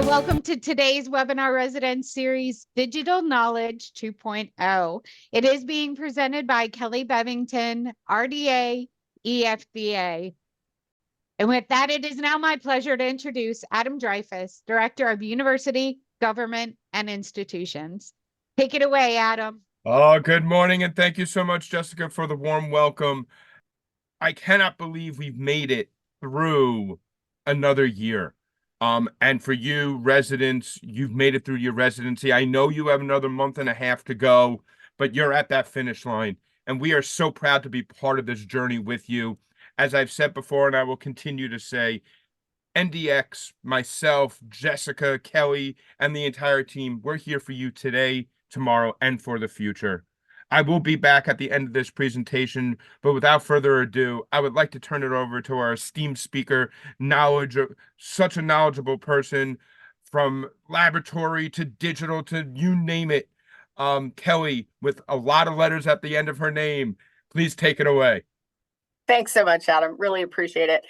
Welcome to today's webinar resident series, Digital Knowledge 2.0. It is being presented by Kelly Bevington, RDA, EFBA. And with that, it is now my pleasure to introduce Adam Dreyfus, Director of University, Government, and Institutions. Take it away, Adam. Oh, good morning, and thank you so much, Jessica, for the warm welcome. I cannot believe we've made it through another year. And for you residents, you've made it through your residency. I know you have another month and a half to go, but you're at that finish line. And we are so proud to be part of this journey with you. As I've said before, and I will continue to say, NDX, myself, Jessica, Kelly, and the entire team, we're here for you today, tomorrow, and for the future. I will be back at the end of this presentation, but without further ado, I would like to turn it over to our esteemed speaker, such a knowledgeable person, from laboratory to digital to you name it. Kelly, with a lot of letters at the end of her name, please take it away. Thanks so much, Adam. Really appreciate it.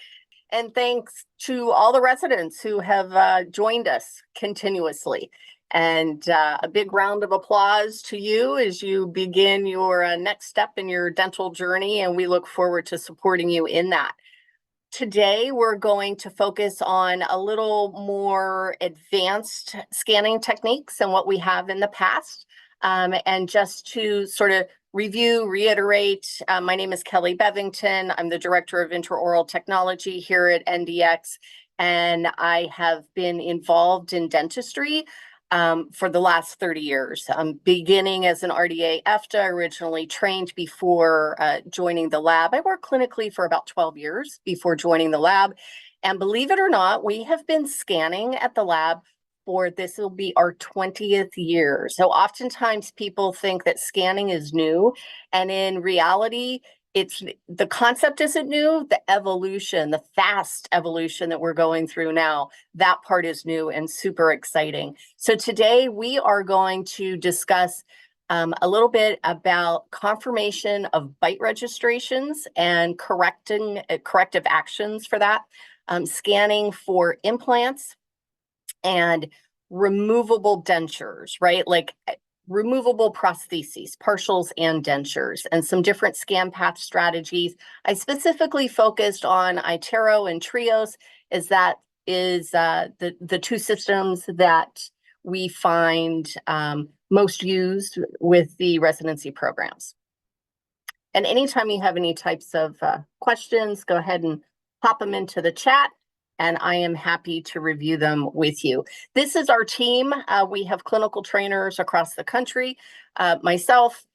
And thanks to all the residents who have joined us continuously. And a big round of applause to you as you begin your next step in your dental journey, and we look forward to supporting you in that. Today, we're going to focus on a little more advanced scanning techniques than what we have in the past. And just to sort of reiterate, my name is Kelly Bevington. I'm the Director of Intraoral Technology here at NDX, and I have been involved in dentistry for the last 30 years. Beginning as an RDA EFTA, originally trained before joining the lab. I worked clinically for about 12 years before joining the lab. And believe it or not, we have been scanning at the lab for this will be our 20th year. So oftentimes people think that scanning is new, and in reality, it's the concept isn't new, the evolution, the fast evolution that we're going through now, that part is new and super exciting. So today we are going to discuss a little bit about confirmation of bite registrations and corrective actions for that, scanning for implants, and removable dentures, right? Like removable prostheses, partials and dentures, and some different scan path strategies. I specifically focused on iTero and Trios, as that is the two systems that we find most used with the residency programs. And anytime you have any types of questions, go ahead and pop them into the chat, and I am happy to review them with you. This is our team. We have clinical trainers across the country. Myself,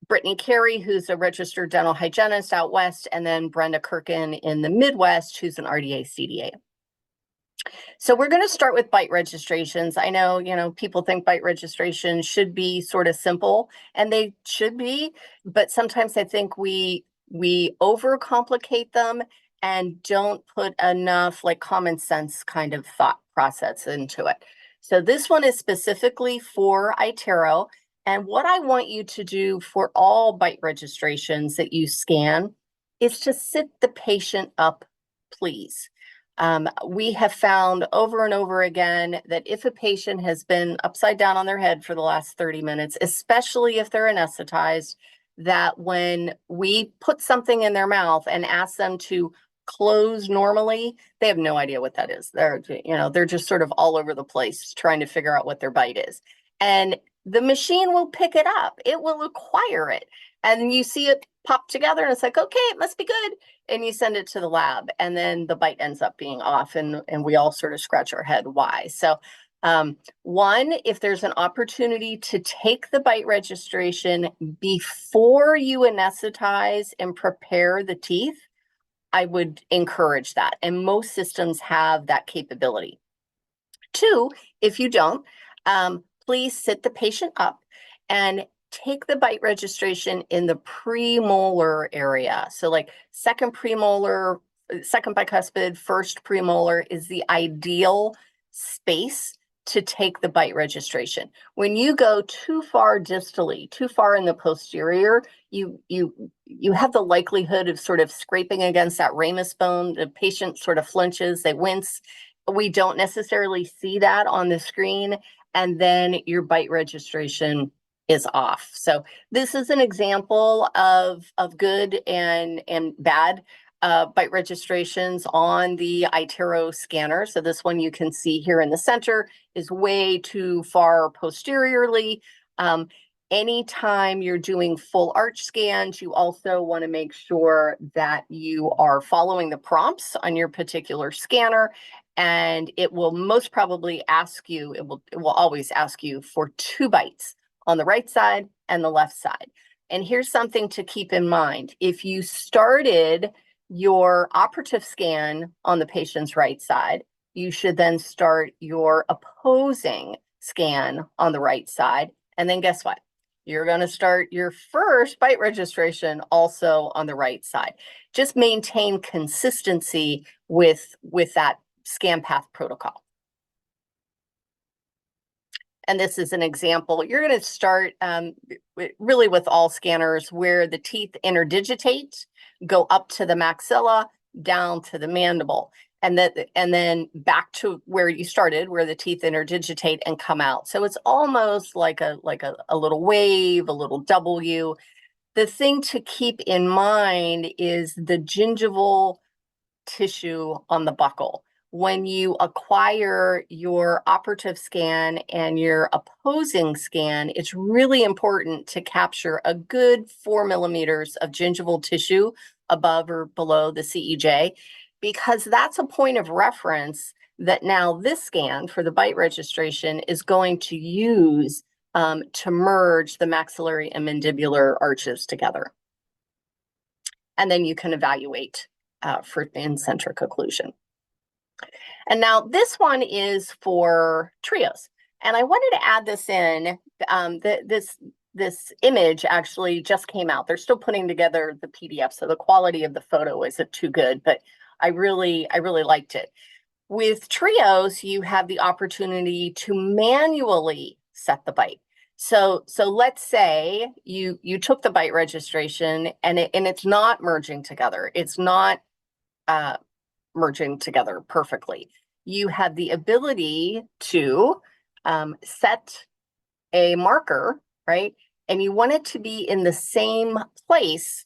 Brittany Carey, who's a registered dental hygienist out west, and then Brenda Kirkin in the Midwest, who's an RDA CDA. So we're going to start with bite registrations. I know, people think bite registration should be sort of simple, and they should be, but sometimes I think we overcomplicate them and don't put enough like common sense kind of thought process into it. So this one is specifically for iTero. And what I want you to do for all bite registrations that you scan is to sit the patient up, please. We have found over and over again that if a patient has been upside down on their head for the last 30 minutes, especially if they're anesthetized, that when we put something in their mouth and ask them to close normally, they have no idea what that is. They're just sort of all over the place trying to figure out what their bite is. And the machine will pick it up. It will acquire it. And you see it pop together and it's like, okay, it must be good. And you send it to the lab, and then the bite ends up being off, and we all sort of scratch our head why. So one, if there's an opportunity to take the bite registration before you anesthetize and prepare the teeth, I would encourage that. And most systems have that capability. Two, if you don't, please sit the patient up and take the bite registration in the premolar area. So like second premolar, second bicuspid, first premolar is the ideal space to take the bite registration. When you go too far distally, too far in the posterior, you have the likelihood of sort of scraping against that ramus bone. The patient sort of flinches, they wince. we don't necessarily see that on the screen, and then your bite registration is off. So this is an example of good and bad bite registrations on the iTero scanner. So this one you can see here in the center is way too far posteriorly. Anytime you're doing full arch scans, you also want to make sure that you are following the prompts on your particular scanner, and it will most probably ask you, it will always ask you for 2 bites on the right side and the left side. And here's something to keep in mind. If you started your operative scan on the patient's right side, you should then start your opposing scan on the right side. And then guess what? You're going to start your first bite registration also on the right side. Just maintain consistency with that scan path protocol. And this is an example. You're going to start really with all scanners where the teeth interdigitate, go up to the maxilla, down to the mandible, and then back to where you started, where the teeth interdigitate and come out. So it's almost like a little wave, a little W. The thing to keep in mind is the gingival tissue on the buccal. When you acquire your operative scan and your opposing scan, it's really important to capture a good 4 millimeters of gingival tissue above or below the CEJ, because that's a point of reference that now this scan for the bite registration is going to use to merge the maxillary and mandibular arches together. And then you can evaluate for in-centric occlusion. And now this one is for trios. And I wanted to add this in. This image actually just came out. They're still putting together the PDF, so the quality of the photo isn't too good, but I really liked it. With trios, you have the opportunity to manually set the bite. So let's say you took the bite registration and it's not merging together. It's not merging together perfectly. You have the ability to set a marker, right? And you want it to be in the same place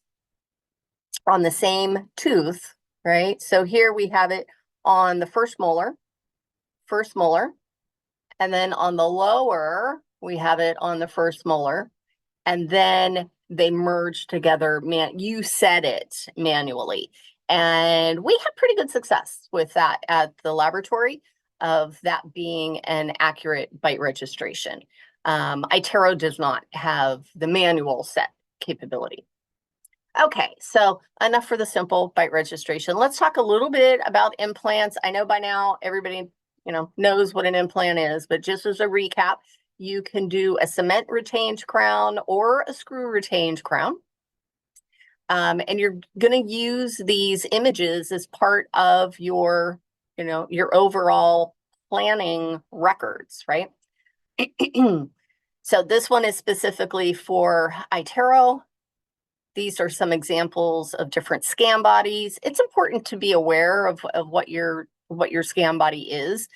on the same tooth, right? So here we have it on the first molar, and then on the lower, we have it on the first molar, and then they merge together. You set it manually. And we had pretty good success with that at the laboratory of that being an accurate bite registration. iTero does not have the manual set capability. Okay, so enough for the simple bite registration. Let's talk a little bit about implants. I know by now everybody, knows what an implant is, but just as a recap, you can do a cement retained crown or a screw retained crown. And you're going to use these images as part of your, your overall planning records, right? So this one is specifically for iTero. These are some examples of different scan bodies. It's important to be aware of what your scan body is.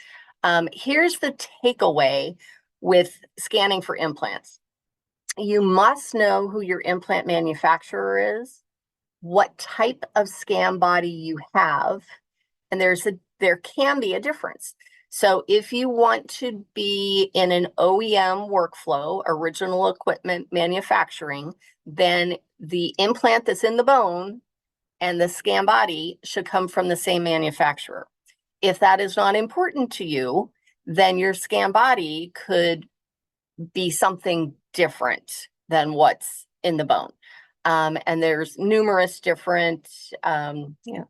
Here's the takeaway with scanning for implants. You must know who your implant manufacturer is, what type of scan body you have, and there can be a difference. So if you want to be in an OEM workflow, original equipment manufacturing, then the implant that's in the bone and the scan body should come from the same manufacturer. If that is not important to you, then your scan body could be something different than what's in the bone. And there's numerous different, I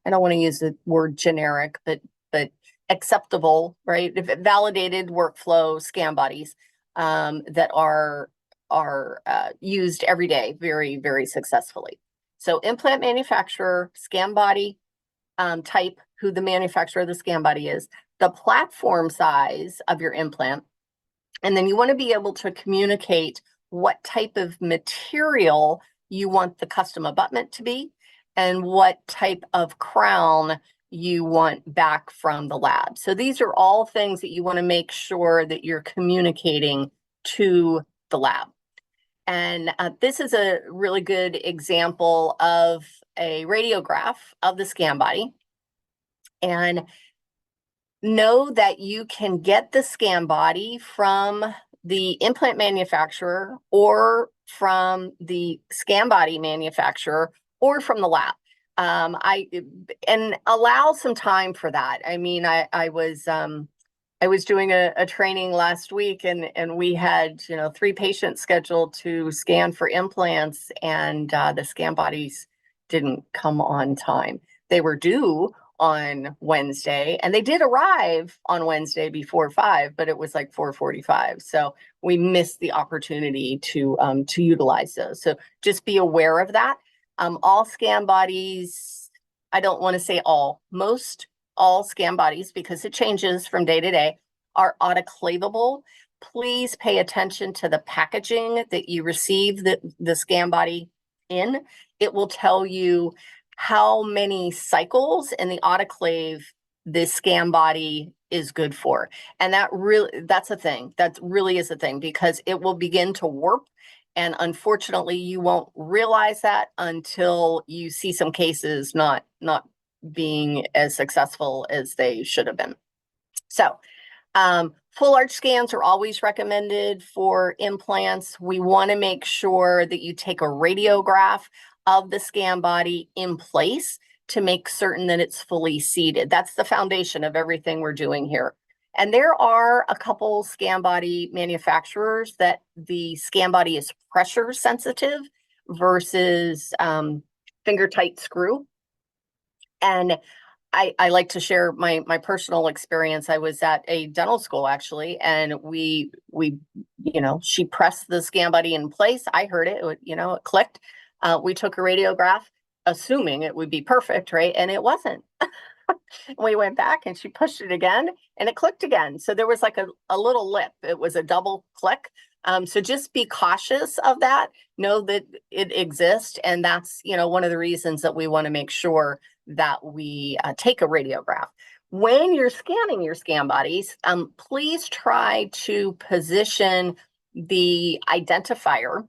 don't want to use the word generic, but acceptable, right? Validated workflow scan bodies that are used every day very, very successfully. So implant manufacturer, scan body type, who the manufacturer of the scan body is, the platform size of your implant, and then you want to be able to communicate what type of material you want the custom abutment to be and what type of crown you want back from the lab. So these are all things that you want to make sure that you're communicating to the lab. And this is a really good example of a radiograph of the scan body. And know that you can get the scan body from the implant manufacturer or from the scan body manufacturer or from the lab. And allow some time for that. I mean, I was doing a training last week, and we had 3 patients scheduled to scan for implants, and the scan bodies didn't come on time. They were due on Wednesday, and they did arrive on Wednesday before 5, but it was like 4:45. So we missed the opportunity to utilize those. So just be aware of that. All scan bodies, I don't want to say most all scan bodies, because it changes from day to day, are autoclavable. Please pay attention to the packaging that you receive the scan body in. It will tell you how many cycles in the autoclave this scan body is good for. And that's a thing. That really is a thing, because it will begin to warp. And unfortunately, you won't realize that until you see some cases not being as successful as they should have been. So full arch scans are always recommended for implants. We want to make sure that you take a radiograph of the scan body in place to make certain that it's fully seated. That's the foundation of everything we're doing here. And there are a couple scan body manufacturers that the scan body is pressure sensitive versus finger tight screw. And I like to share my personal experience. I was at a dental school, actually, and we she pressed the scan body in place. I heard it, it clicked. We took a radiograph, assuming it would be perfect, right? And it wasn't. We went back and she pushed it again and it clicked again. So there was like a little lip. It was a double click. So just be cautious of that. Know that it exists. And that's, one of the reasons that we want to make sure that we take a radiograph. When you're scanning your scan bodies, please try to position the identifier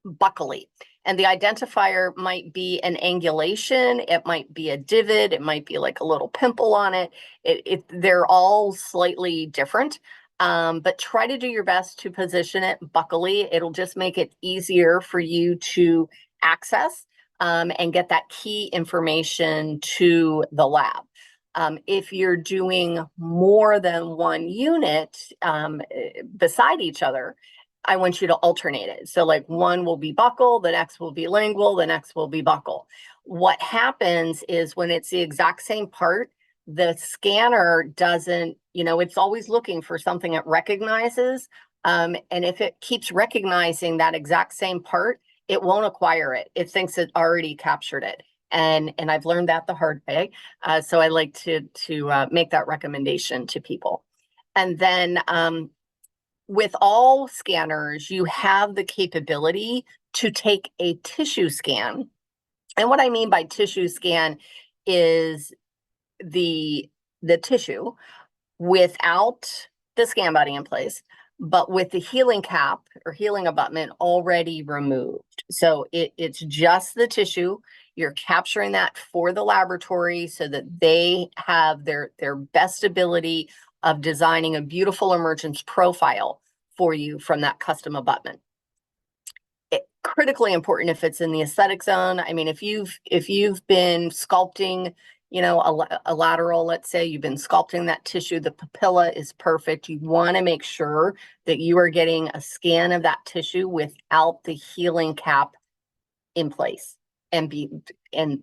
buccally. And the identifier might be an angulation, it might be a divot, it might be like a little pimple on it. They're all slightly different, but try to do your best to position it buccally. It'll just make it easier for you to access and get that key information to the lab. If you're doing more than one unit beside each other, I want you to alternate it. So like one will be buccal, the next will be lingual, the next will be buccal. What happens is when it's the exact same part, the scanner doesn't, it's always looking for something it recognizes. And if it keeps recognizing that exact same part, it won't acquire it. It thinks it already captured it. And I've learned that the hard way. So I like to make that recommendation to people. And then with all scanners, you have the capability to take a tissue scan. And what I mean by tissue scan is the tissue without the scan body in place, but with the healing cap or healing abutment already removed. So it's just the tissue. You're capturing that for the laboratory so that they have their best ability of designing a beautiful emergence profile for you from that custom abutment. Critically important if it's in the aesthetic zone. I mean, if you've been sculpting, a lateral, let's say you've been sculpting that tissue, the papilla is perfect. You want to make sure that you are getting a scan of that tissue without the healing cap in place and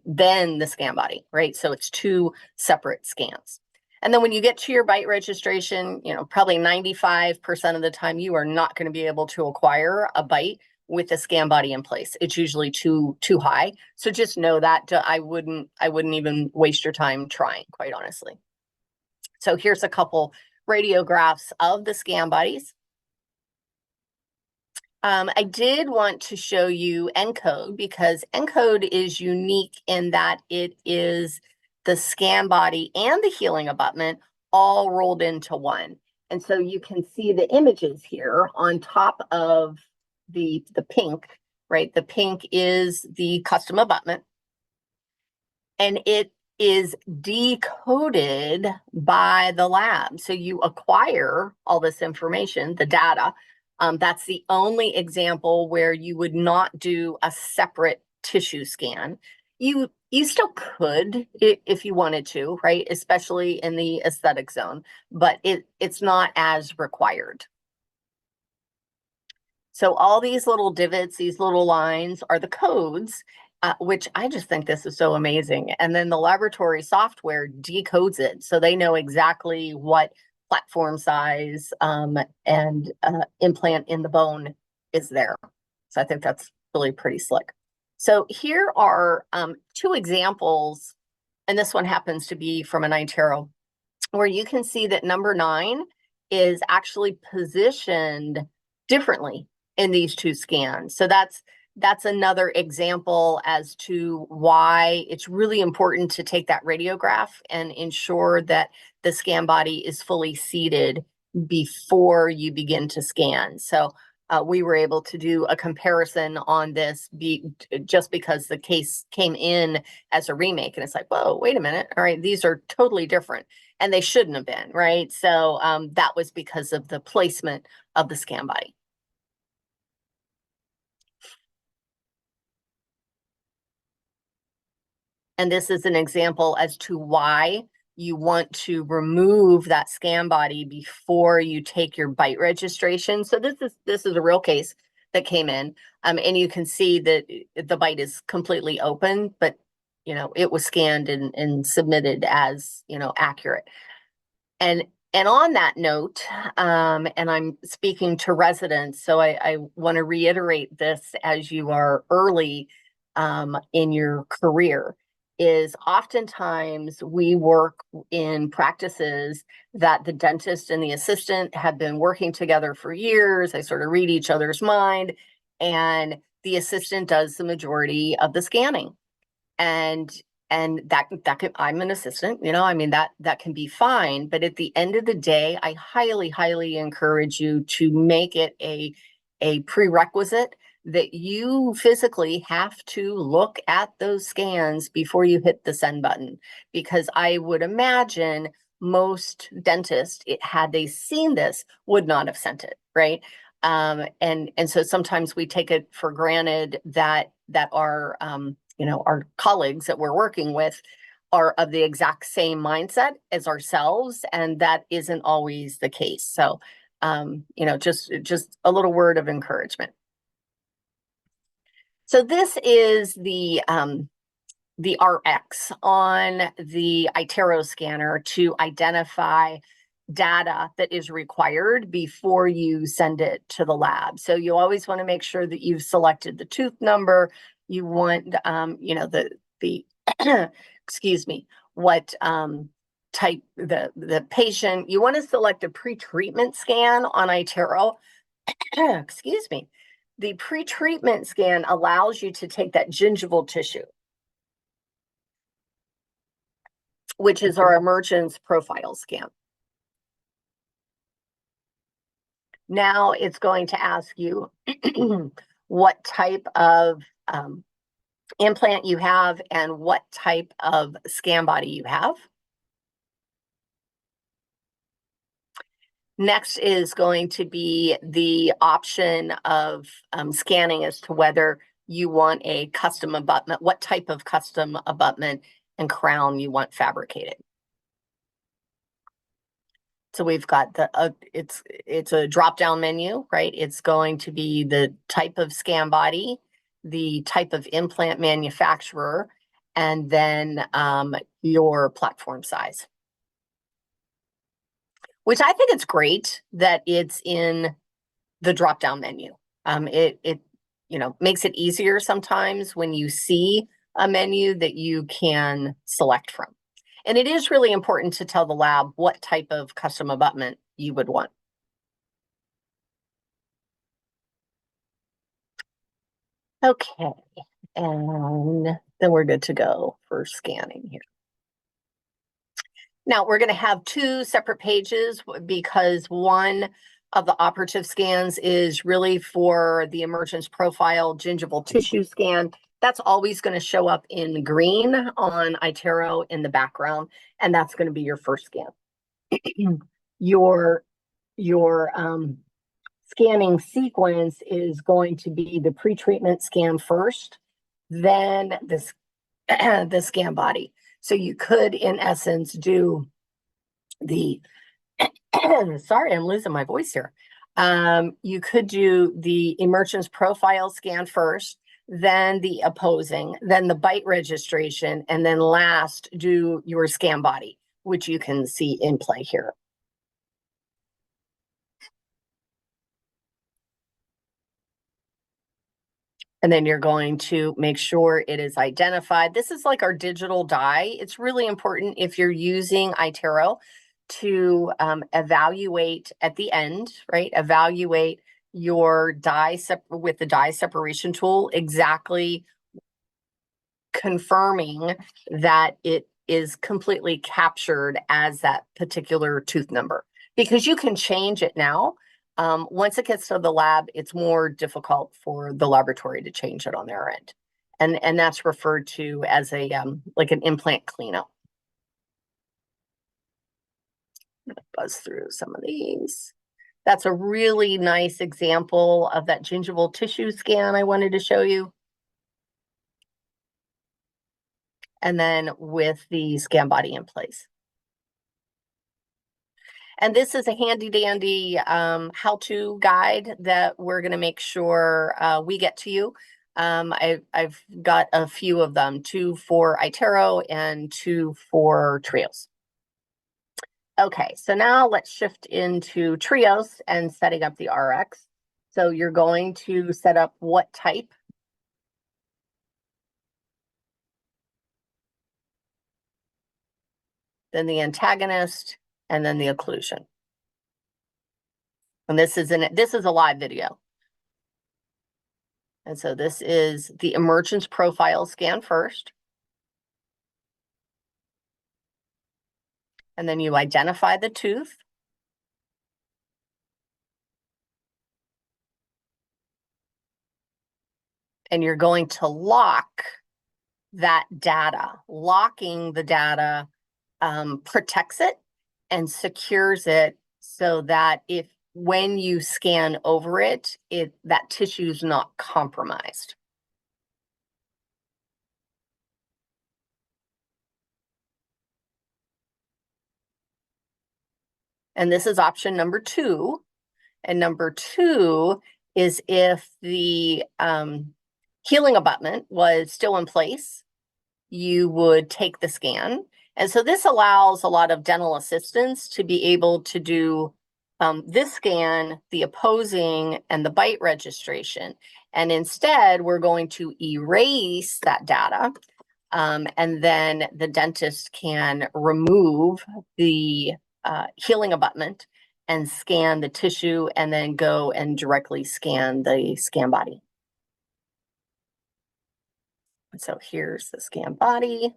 then the scan body, right? So it's 2 separate scans. And then when you get to your bite registration, probably 95% of the time you are not going to be able to acquire a bite with the scan body in place. It's usually too high. So just know that I wouldn't even waste your time trying, quite honestly. So here's a couple radiographs of the scan bodies. I did want to show you ENCODE because ENCODE is unique in that it is the scan body, and the healing abutment all rolled into one. And so you can see the images here on top of the pink, right? The pink is the custom abutment, and it is decoded by the lab. So you acquire all this information, the data. That's the only example where you would not do a separate tissue scan. You still could if you wanted to, right? Especially in the aesthetic zone, but it's not as required. So all these little divots, these little lines are the codes, which I just think this is so amazing. And then the laboratory software decodes it, so they know exactly what platform size and implant in the bone is there. So I think that's really pretty slick. So here are two examples, and this one happens to be from an iTero, where you can see that number 9 is actually positioned differently in these two scans. So that's another example as to why it's really important to take that radiograph and ensure that the scan body is fully seated before you begin to scan. So we were able to do a comparison on this just because the case came in as a remake, and it's like, whoa, wait a minute. All right, these are totally different, and they shouldn't have been, right? So that was because of the placement of the scan body. And this is an example as to why you want to remove that scan body before you take your bite registration. So this is a real case that came in, and you can see that the bite is completely open, but it was scanned and submitted as accurate. And on that note, and I'm speaking to residents, so I want to reiterate this as you are early in your career, is oftentimes we work in practices that the dentist and the assistant have been working together for years. They sort of read each other's mind, and the assistant does the majority of the scanning. And that can, I'm an assistant, I mean, that can be fine. But at the end of the day, I highly encourage you to make it a prerequisite that you physically have to look at those scans before you hit the send button, because I would imagine most dentists, had they seen this, would not have sent it, right? And so sometimes we take it for granted that our our colleagues that we're working with are of the exact same mindset as ourselves, and that isn't always the case. So just a little word of encouragement. So this is the RX on the iTero scanner to identify data that is required before you send it to the lab. So you always want to make sure that you've selected the tooth number. You want, the excuse me, what type the patient. You want to select a pre-treatment scan on iTero. Excuse me. The pre-treatment scan allows you to take that gingival tissue, which is our emergence profile scan. Now it's going to ask you what type of implant you have and what type of scan body you have. Next is going to be the option of scanning as to whether you want a custom abutment, what type of custom abutment and crown you want fabricated. So we've got it's a drop-down menu, right? It's going to be the type of scan body, the type of implant manufacturer, and then your platform size. Which I think it's great that it's in the drop-down menu. It makes it easier sometimes when you see a menu that you can select from. And it is really important to tell the lab what type of custom abutment you would want. Okay, and then we're good to go for scanning here. Now we're going to have two separate pages because one of the operative scans is really for the emergence profile gingival tissue scan. That's always going to show up in green on iTero in the background, and that's going to be your first scan. your scanning sequence is going to be the pre-treatment scan first, then the scan body. So you could, in essence, do the sorry, I'm losing my voice here. You could do the emergence profile scan first, then the opposing, then the bite registration, and then last do your scan body, which you can see in play here. And then you're going to make sure it is identified. This is like our digital die. It's really important if you're using iTero to evaluate at the end, right? Evaluate your die with the die separation tool, exactly confirming that it is completely captured as that particular tooth number, because you can change it now. Once it gets to the lab, it's more difficult for the laboratory to change it on their end. And that's referred to as a like an implant cleanup. I'm gonna buzz through some of these. That's a really nice example of that gingival tissue scan I wanted to show you. And then with the scan body in place. And this is a handy dandy how-to guide that we're going to make sure we get to you. I've got a few of them, 2 for iTero and 2 for Trios. Okay, so now let's shift into Trios and setting up the RX. So you're going to set up what type? Then the antagonist, and then the occlusion. And this is a live video. And so this is the emergence profile scan first. And then you identify the tooth. And you're going to lock that data. Locking the data protects it and secures it so that when you scan over it, that tissue is not compromised. And this is option number 2. And number 2 is if the healing abutment was still in place, you would take the scan. And so this allows a lot of dental assistants to be able to do this scan, the opposing, and the bite registration. And instead, we're going to erase that data. And then the dentist can remove the healing abutment and scan the tissue, and then go and directly scan the scan body. So here's the scan body.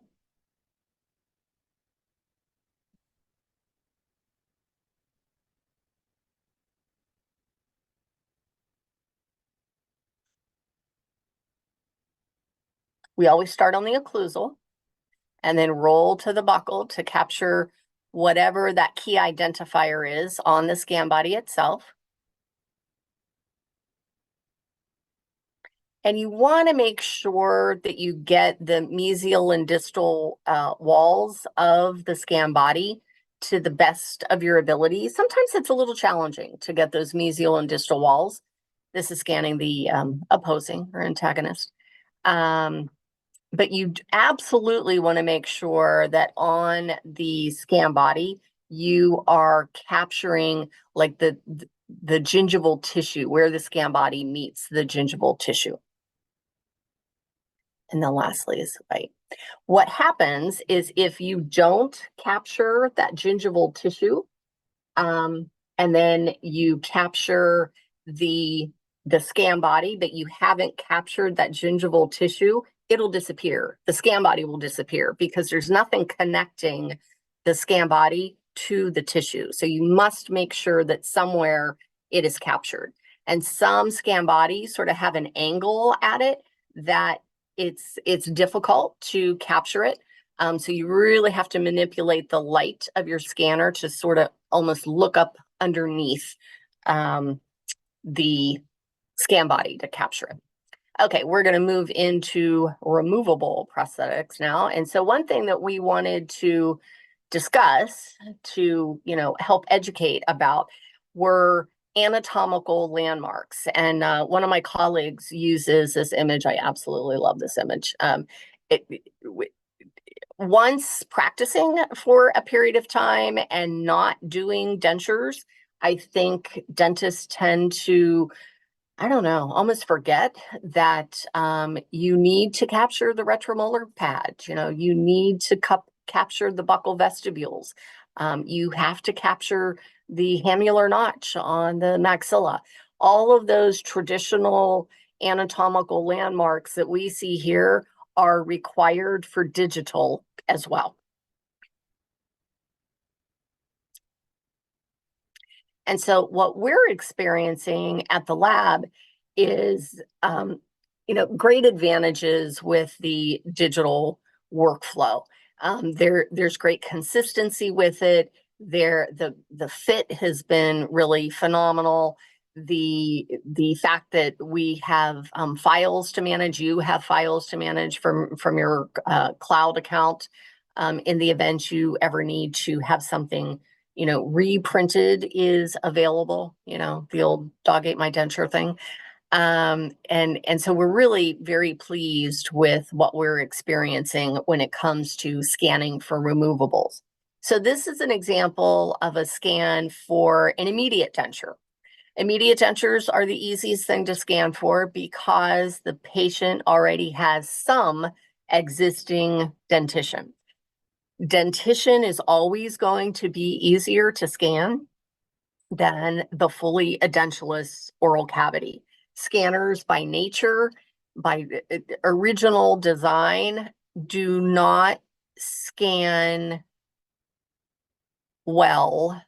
We always start on the occlusal and then roll to the buccal to capture whatever that key identifier is on the scan body itself. And you want to make sure that you get the mesial and distal walls of the scan body to the best of your ability. Sometimes it's a little challenging to get those mesial and distal walls. This is scanning the opposing or antagonist. But you absolutely want to make sure that on the scan body, you are capturing like the gingival tissue, where the scan body meets the gingival tissue. And then lastly is bite. What happens is if you don't capture that gingival tissue, and then you capture the scan body, but you haven't captured that gingival tissue, it'll disappear. The scan body will disappear because there's nothing connecting the scan body to the tissue. So you must make sure that somewhere it is captured. And some scan bodies sort of have an angle at it that it's difficult to capture it. So you really have to manipulate the light of your scanner to sort of almost look up underneath the scan body to capture it. Okay, we're going to move into removable prosthetics now. And so one thing that we wanted to discuss to, help educate about were anatomical landmarks. And one of my colleagues uses this image. I absolutely love this image. Once practicing for a period of time and not doing dentures, I think dentists tend to, I don't know, almost forget that you need to capture the retromolar pad. You need to capture the buccal vestibules. You have to capture the hamular notch on the maxilla. All of those traditional anatomical landmarks that we see here are required for digital as well. And so what we're experiencing at the lab is, great advantages with the digital workflow. There's great consistency with it. The fit has been really phenomenal. The fact that we have files to manage, you have files to manage from your cloud account in the event you ever need to have something reprinted is available, the old dog ate my denture thing. And so we're really very pleased with what we're experiencing when it comes to scanning for removables. So this is an example of a scan for an immediate denture. Immediate dentures are the easiest thing to scan for because the patient already has some existing dentition. Dentition is always going to be easier to scan than the fully edentulous oral cavity. Scanners by nature, by original design, do not scan well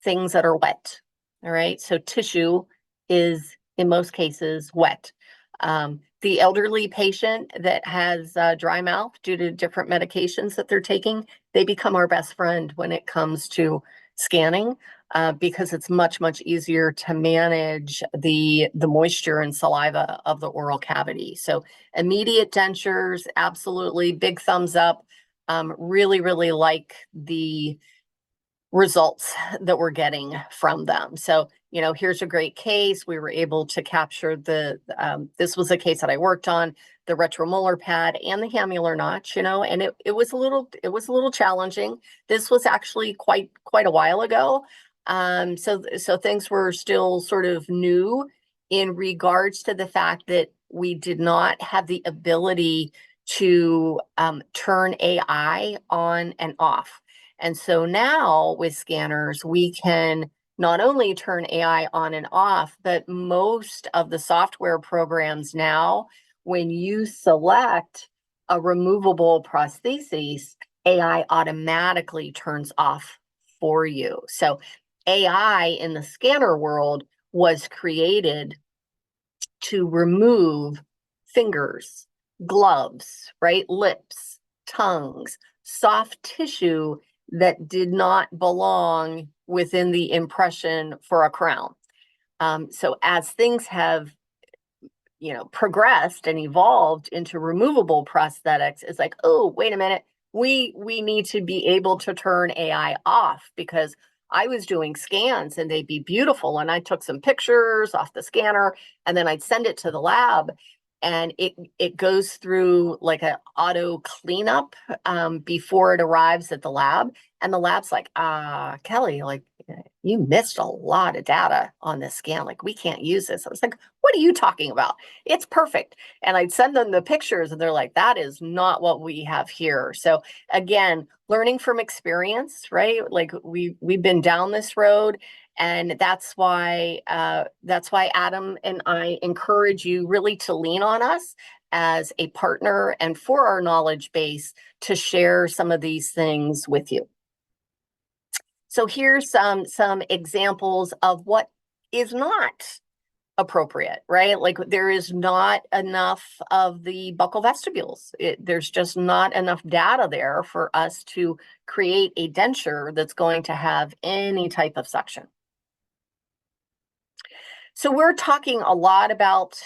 things that are wet. All right, so tissue is in most cases wet. The elderly patient that has dry mouth due to different medications that they're taking, they become our best friend when it comes to scanning because it's much, much easier to manage the moisture and saliva of the oral cavity. So immediate dentures, absolutely, big thumbs up. Really, really like the results that we're getting from them. So, here's a great case. We were able to capture this was a case that I worked on, the retromolar pad and the hamular notch, and it was a little challenging. This was actually quite a while ago. So things were still sort of new in regards to the fact that we did not have the ability to turn AI on and off. And so now with scanners, we can not only turn AI on and off, but most of the software programs now, when you select a removable prosthesis, AI automatically turns off for you. So AI in the scanner world was created to remove fingers, gloves, right? Lips, tongues, soft tissue that did not belong within the impression for a crown. So as things have, progressed and evolved into removable prosthetics, it's like, oh, wait a minute, we need to be able to turn AI off because I was doing scans and they'd be beautiful. And I took some pictures off the scanner and then I'd send it to the lab. And it goes through like an auto cleanup before it arrives at the lab. And the lab's like, Kelly, like you missed a lot of data on this scan. Like we can't use this. I was like, what are you talking about? It's perfect. And I'd send them the pictures and they're like, that is not what we have here. So again, learning from experience, right? Like we've been down this road And that's why Adam and I encourage you really to lean on us as a partner and for our knowledge base to share some of these things with you. So here's some examples of what is not appropriate, right? Like there is not enough of the buccal vestibules. There's just not enough data there for us to create a denture that's going to have any type of suction. So we're talking a lot about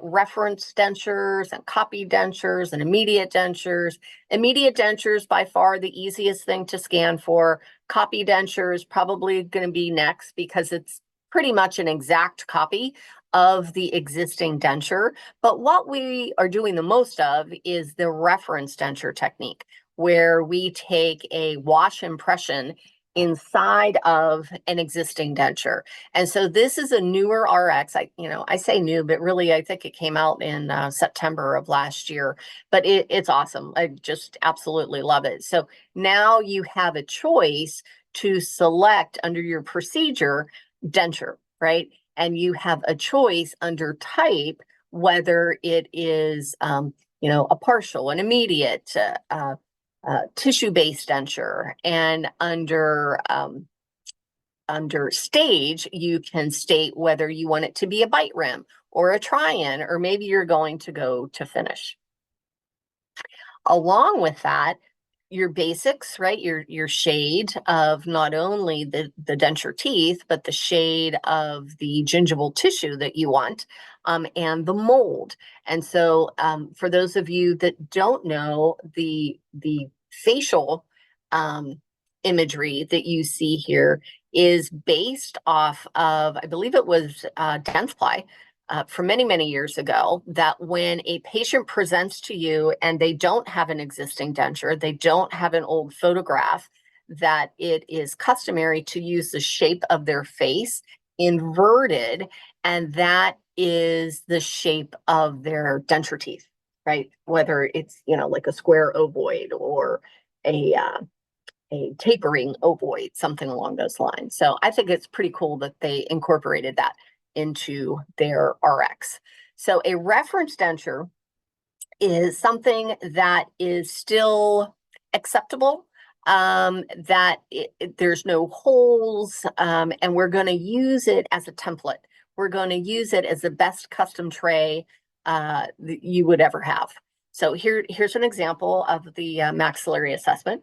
reference dentures and copy dentures and immediate dentures. Immediate dentures, by far the easiest thing to scan for. Copy denture is probably going to be next because it's pretty much an exact copy of the existing denture. But what we are doing the most of is the reference denture technique, where we take a wash impression inside of an existing denture. And so this is a newer RX. I say new, but really I think it came out in September of last year, but it's awesome. I just absolutely love it. So now you have a choice to select under your procedure denture, right? And you have a choice under type, whether it is, a partial, an immediate, tissue-based denture, and under stage, you can state whether you want it to be a bite rim or a try-in, or maybe you're going to go to finish. Along with that, your basics, right? Your shade of not only the denture teeth, but the shade of the gingival tissue that you want, and the mold. And so for those of you that don't know, the facial imagery that you see here is based off of, I believe it was Dentsply, from many, many years ago, that when a patient presents to you and they don't have an existing denture, they don't have an old photograph, that it is customary to use the shape of their face inverted, and that is the shape of their denture teeth, right? Whether it's, like a square ovoid or a tapering ovoid, something along those lines. So I think it's pretty cool that they incorporated that into their RX. So a reference denture is something that is still acceptable, that there's no holes, and we're going to use it as a template. We're going to use it as the best custom tray that you would ever have. So here's an example of the maxillary assessment.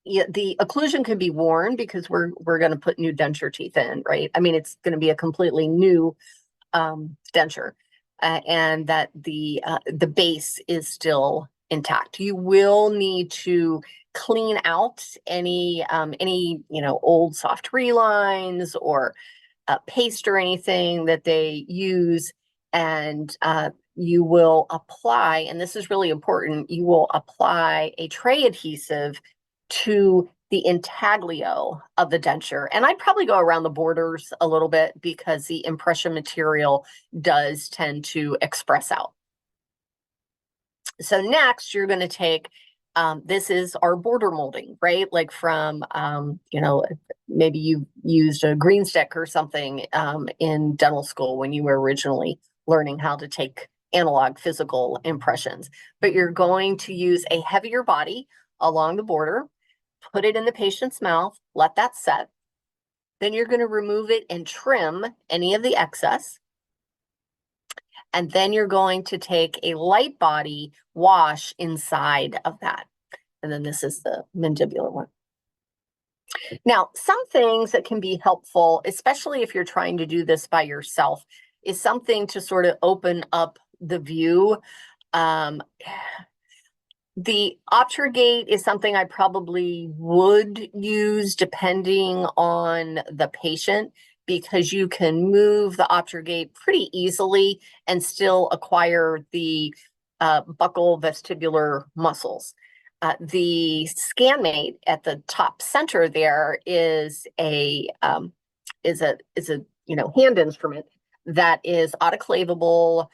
Yeah, the occlusion can be worn because we're going to put new denture teeth in, right? I mean, it's going to be a completely new denture, and that the base is still intact. You will need to clean out any old soft relines or paste or anything that they use, and you will apply, and this is really important, you will apply a tray adhesive to the intaglio of the denture. And I'd probably go around the borders a little bit because the impression material does tend to express out. So next, you're going to take, this is our border molding, right? Like from, maybe you used a green stick or something in dental school when you were originally learning how to take analog physical impressions. But you're going to use a heavier body along the border, put it in the patient's mouth, let that set. Then you're going to remove it and trim any of the excess. And then you're going to take a light body wash inside of that. And then this is the mandibular one. Now, some things that can be helpful, especially if you're trying to do this by yourself, is something to sort of open up the view. The obturate is something I probably would use depending on the patient, because you can move the obturate pretty easily and still acquire the buccal vestibular muscles. The ScanMate at the top center there is a hand instrument that is autoclavable.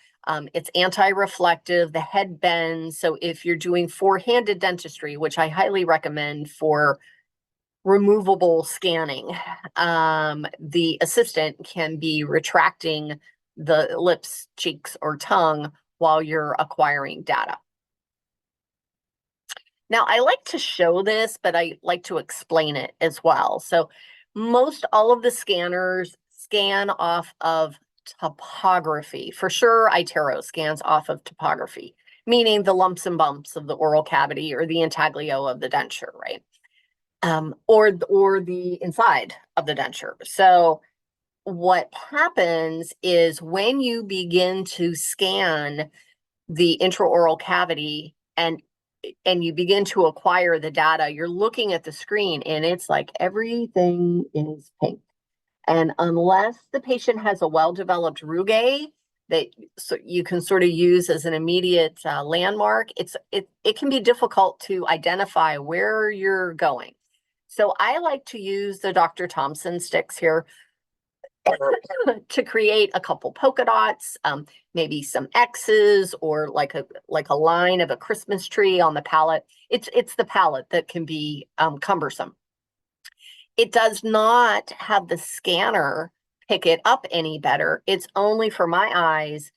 It's anti-reflective, the head bends. So if you're doing four-handed dentistry, which I highly recommend for removable scanning. The assistant can be retracting the lips, cheeks, or tongue while you're acquiring data. Now, I like to show this, but I like to explain it as well. So most all of the scanners scan off of topography. For sure, iTero scans off of topography, meaning the lumps and bumps of the oral cavity or the intaglio of the denture, right? Or the inside of the denture. So what happens is when you begin to scan the intraoral cavity and you begin to acquire the data, you're looking at the screen and it's like everything is pink. And unless the patient has a well-developed rugae that you can sort of use as an immediate landmark, it can be difficult to identify where you're going. So I like to use the Dr. Thompson sticks here to create a couple polka dots, maybe some X's, or like a line of a Christmas tree on the palette. It's the palette that can be cumbersome. It does not have the scanner pick it up any better. It's only for my eyes,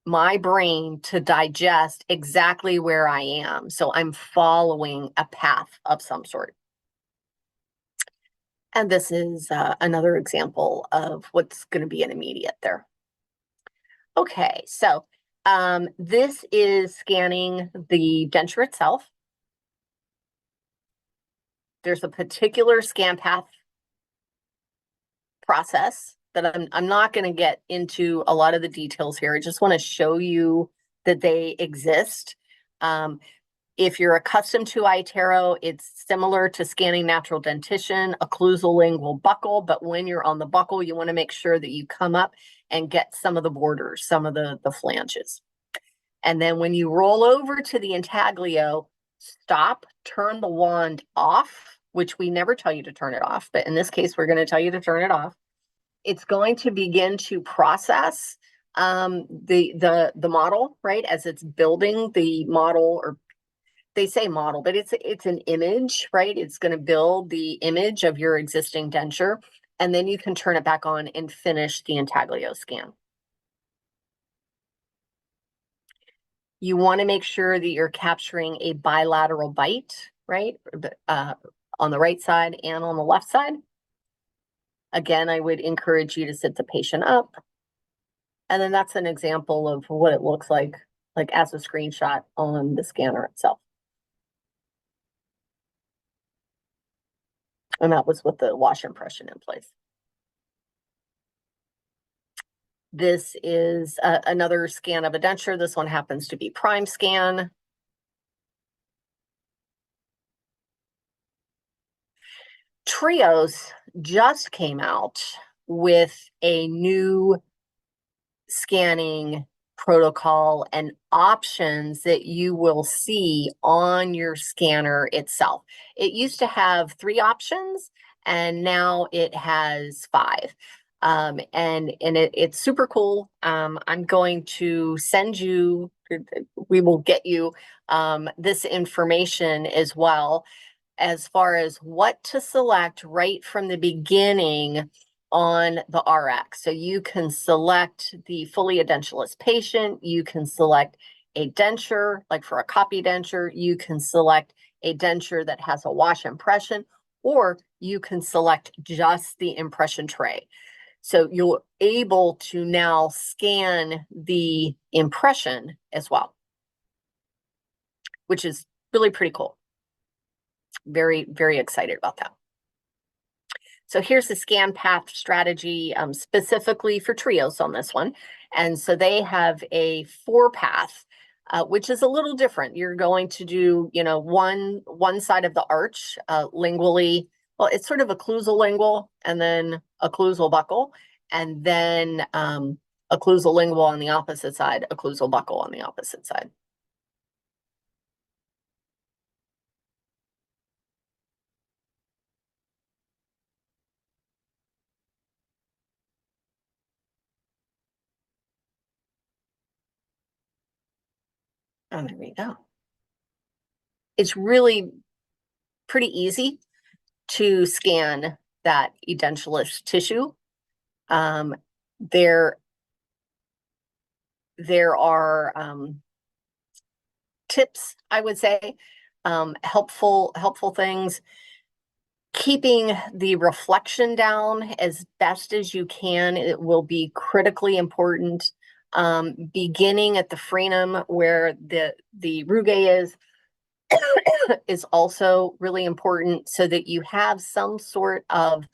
my brain to digest exactly where I am. So I'm following a path of some sort. And this is another example of what's going to be an immediate there. Okay, so this is scanning the denture itself. There's a particular scan path process that I'm not going to get into a lot of the details here. I just want to show you that they exist. If you're accustomed to iTero, it's similar to scanning natural dentition, occlusal lingual buccal, but when you're on the buccal, you want to make sure that you come up and get some of the borders, some of the flanges. And then when you roll over to the intaglio, stop, turn the wand off, which we never tell you to turn it off, but in this case, we're going to tell you to turn it off. It's going to begin to process the model, right? As it's building the model, or they say model, but it's an image, right? It's going to build the image of your existing denture, and then you can turn it back on and finish the intaglio scan. You want to make sure that you're capturing a bilateral bite, right? On the right side and on the left side. Again, I would encourage you to sit the patient up. And then that's an example of what it looks like as a screenshot on the scanner itself. And that was with the wash impression in place. This is another scan of a denture. This one happens to be prime scan. Trios just came out with a new scanning protocol and options that you will see on your scanner itself. It used to have 3 options, and now it has 5. And it's super cool. I'm going to send you, we will get you this information as well, as far as what to select right from the beginning on the RX. So you can select the fully edentulous patient, you can select a denture, like for a copy denture, you can select a denture that has a wash impression, or you can select just the impression tray. So you're able to now scan the impression as well, which is really pretty cool. Very, very excited about that. So here's the scan path strategy specifically for trios on this one. And so they have a 4-path, which is a little different. You're going to do, one side of the arch lingually. Well, it's sort of occlusal lingual and then occlusal buccal, and then occlusal lingual on the opposite side, occlusal buccal on the opposite side. Oh, there we go. It's really pretty easy. to scan that edentulous tissue. There are tips, I would say, helpful things. Keeping the reflection down as best as you can, it will be critically important. Beginning at the frenum where the rugae is also really important, so that you have some sort of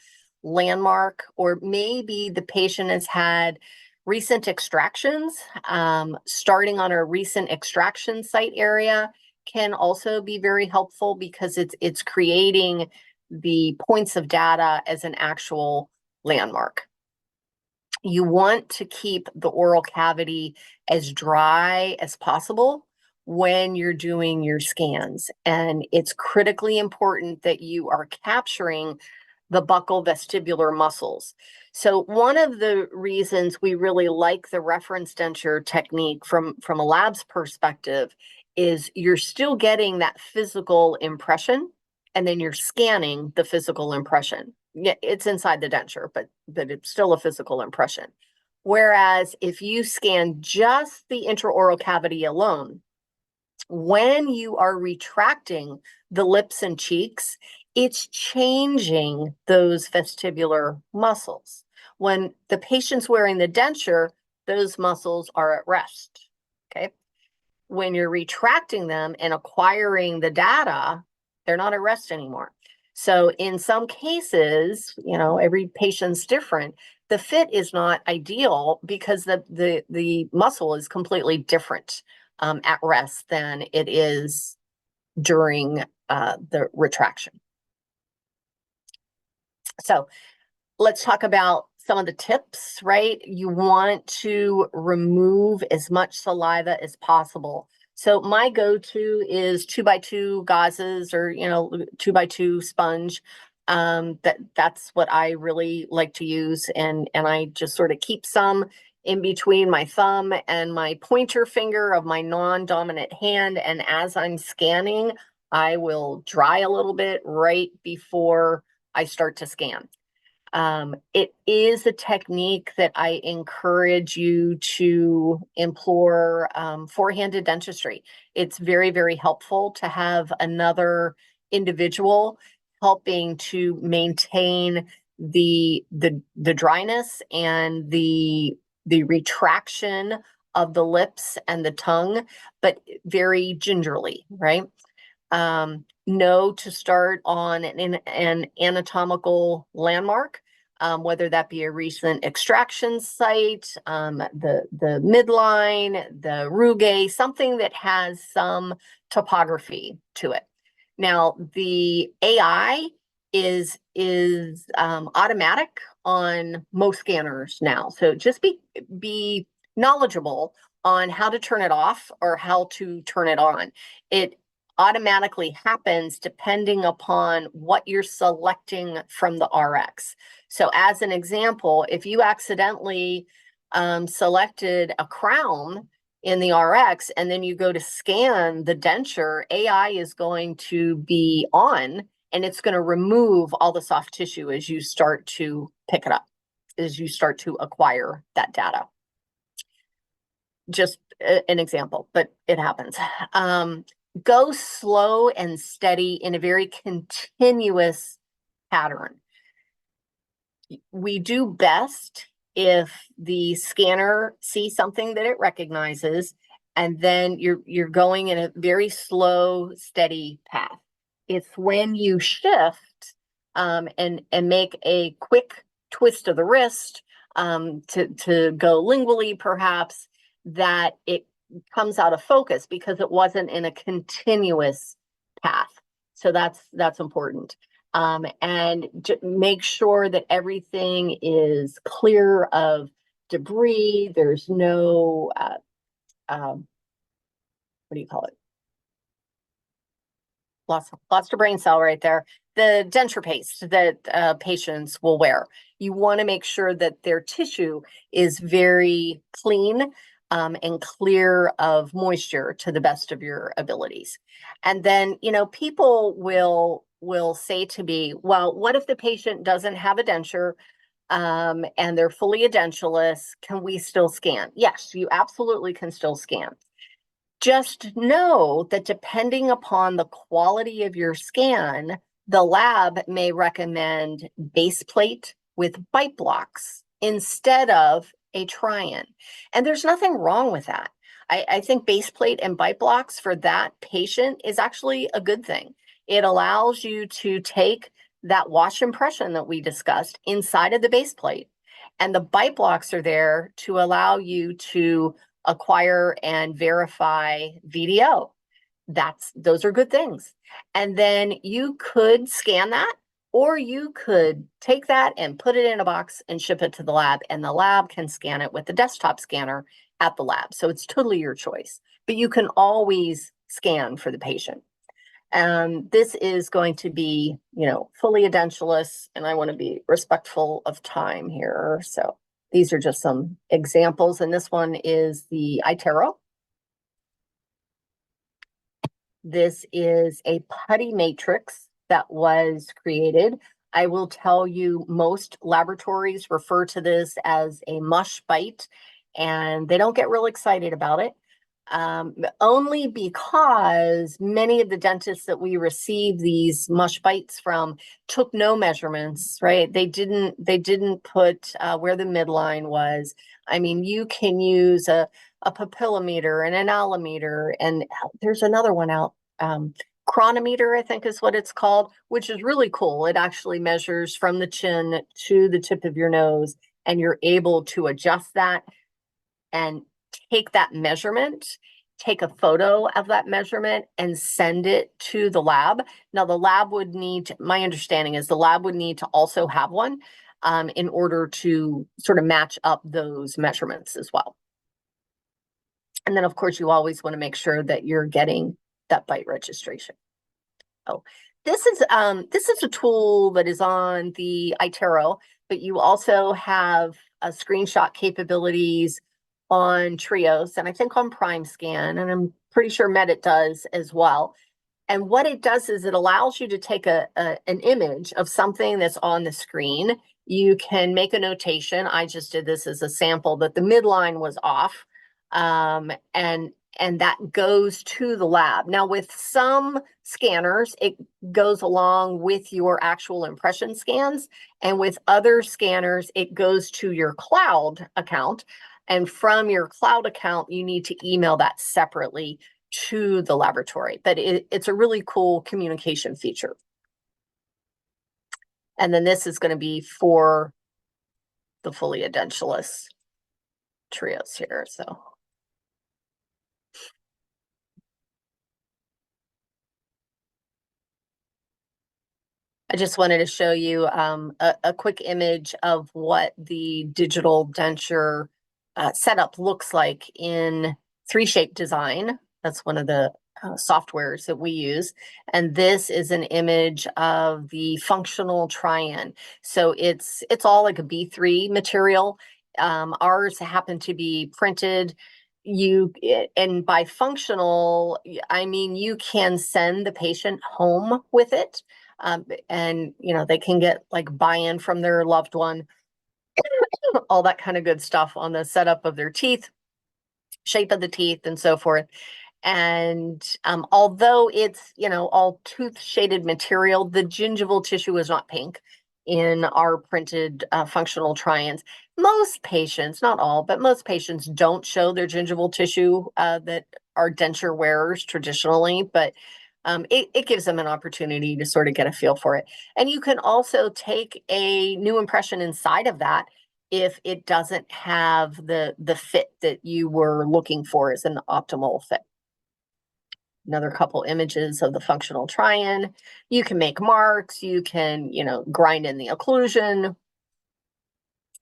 landmark, or maybe the patient has had recent extractions. Starting on a recent extraction site area can also be very helpful, because it's creating the points of data as an actual landmark. You want to keep the oral cavity as dry as possible when you're doing your scans. And it's critically important that you are capturing the buccal vestibular muscles. So one of the reasons we really like the reference denture technique from a lab's perspective is you're still getting that physical impression, and then you're scanning the physical impression. Yeah, it's inside the denture, but it's still a physical impression. Whereas if you scan just the intraoral cavity alone, when you are retracting the lips and cheeks, it's changing those vestibular muscles. When the patient's wearing the denture, those muscles are at rest, okay? When you're retracting them and acquiring the data, they're not at rest anymore. So in some cases, every patient's different. The fit is not ideal because the muscle is completely different at rest than it is during the retraction. So let's talk about some of the tips, right? You want to remove as much saliva as possible. So my go-to is 2x2 gauzes, or 2x2 sponge. That's what I really like to use, and I just sort of keep some in between my thumb and my pointer finger of my non-dominant hand, and as I'm scanning, I will dry a little bit right before I start to scan. It is a technique that I encourage you to employ four-handed dentistry. It's very, very helpful to have another individual helping to maintain the dryness and the retraction of the lips and the tongue, but very gingerly, right? Know to start on an anatomical landmark, whether that be a recent extraction site, the midline, the rugae, something that has some topography to it. Now, the AI is automatic on most scanners now, so just be knowledgeable on how to turn it off or how to turn it on. It automatically happens depending upon what you're selecting from the RX. So as an example, if you accidentally selected a crown in the RX and then you go to scan the denture, AI is going to be on, and it's going to remove all the soft tissue as you start to pick it up, as you start to acquire that data. Just an example, but it happens. Go slow and steady in a very continuous pattern. We do best if the scanner sees something that it recognizes, and then you're going in a very slow, steady path. It's when you shift and make a quick twist of the wrist to go lingually, perhaps, that it comes out of focus because it wasn't in a continuous path. So that's important. And make sure that everything is clear of debris. There's no, what do you call it? Lost a brain cell right there. The denture paste that patients will wear. You want to make sure that their tissue is very clean and clear of moisture to the best of your abilities. And then, people will will say to me, well, what if the patient doesn't have a denture and they're fully edentulous? Can we still scan? Yes, you absolutely can still scan. Just know that depending upon the quality of your scan, the lab may recommend base plate with bite blocks instead of a try-in. And there's nothing wrong with that. I think base plate and bite blocks for that patient is actually a good thing. It allows you to take that wash impression that we discussed inside of the base plate, and the bite blocks are there to allow you to acquire and verify VDO. Those are good things. And then you could scan that, or you could take that and put it in a box and ship it to the lab, and the lab can scan it with the desktop scanner at the lab. So it's totally your choice, but you can always scan for the patient. This is going to be, fully edentulous, and I want to be respectful of time here. So these are just some examples, and this one is the iTero. This is a putty matrix that was created. I will tell you, most laboratories refer to this as a mush bite, and they don't get real excited about it. Only because many of the dentists that we receive these mush bites from took no measurements, right? They didn't put where the midline was. I mean, you can use a papillometer and an allometer, and there's another one out, chronometer, I think is what it's called, which is really cool. It actually measures from the chin to the tip of your nose, and you're able to adjust that and take that measurement, take a photo of that measurement, and send it to the lab. Now, the lab would need, my understanding is the lab would need to also have one in order to sort of match up those measurements as well. And then, of course, you always want to make sure that you're getting that bite registration. Oh, this is a tool that is on the iTero, but you also have screenshot capabilities on Trios, and I think on PrimeScan, and I'm pretty sure Medit does as well. And what it does is it allows you to take an image of something that's on the screen. You can make a notation. I just did this as a sample, that the midline was off, and that goes to the lab. Now, with some scanners, it goes along with your actual impression scans, and with other scanners, it goes to your cloud account. And from your cloud account, you need to email that separately to the laboratory. But it's a really cool communication feature. And then this is going to be for the fully edentulous trios here. So I just wanted to show you a quick image of what the digital denture setup looks like in 3Shape Design. That's one of the softwares that we use. And this is an image of the functional try-in. So it's all like a B3 material. Ours happen to be printed. And by functional, I mean you can send the patient home with it. And they can get like buy-in from their loved one, all that kind of good stuff on the setup of their teeth, shape of the teeth, and so forth. And although it's all tooth shaded material, the gingival tissue is not pink in our printed functional try-ins. Most patients, not all, but most patients don't show their gingival tissue that are denture wearers traditionally, but it gives them an opportunity to sort of get a feel for it. And you can also take a new impression inside of that if it doesn't have the fit that you were looking for as an optimal fit. Another couple images of the functional try-in. You can make marks, you can, grind in the occlusion.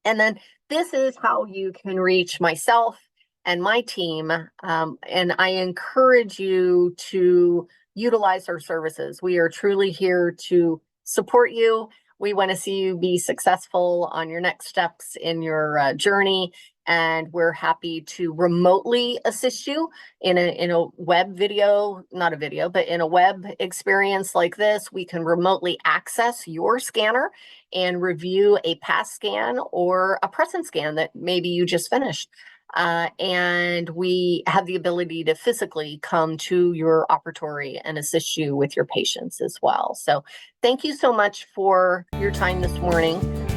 And then this is how you can reach myself and my team. And I encourage you to utilize our services. We are truly here to support you. We want to see you be successful on your next steps in your journey. And we're happy to remotely assist you in a web video, not a video, but in a web experience like this. We can remotely access your scanner and review a past scan or a present scan that maybe you just finished. And we have the ability to physically come to your operatory and assist you with your patients as well. So thank you so much for your time this morning.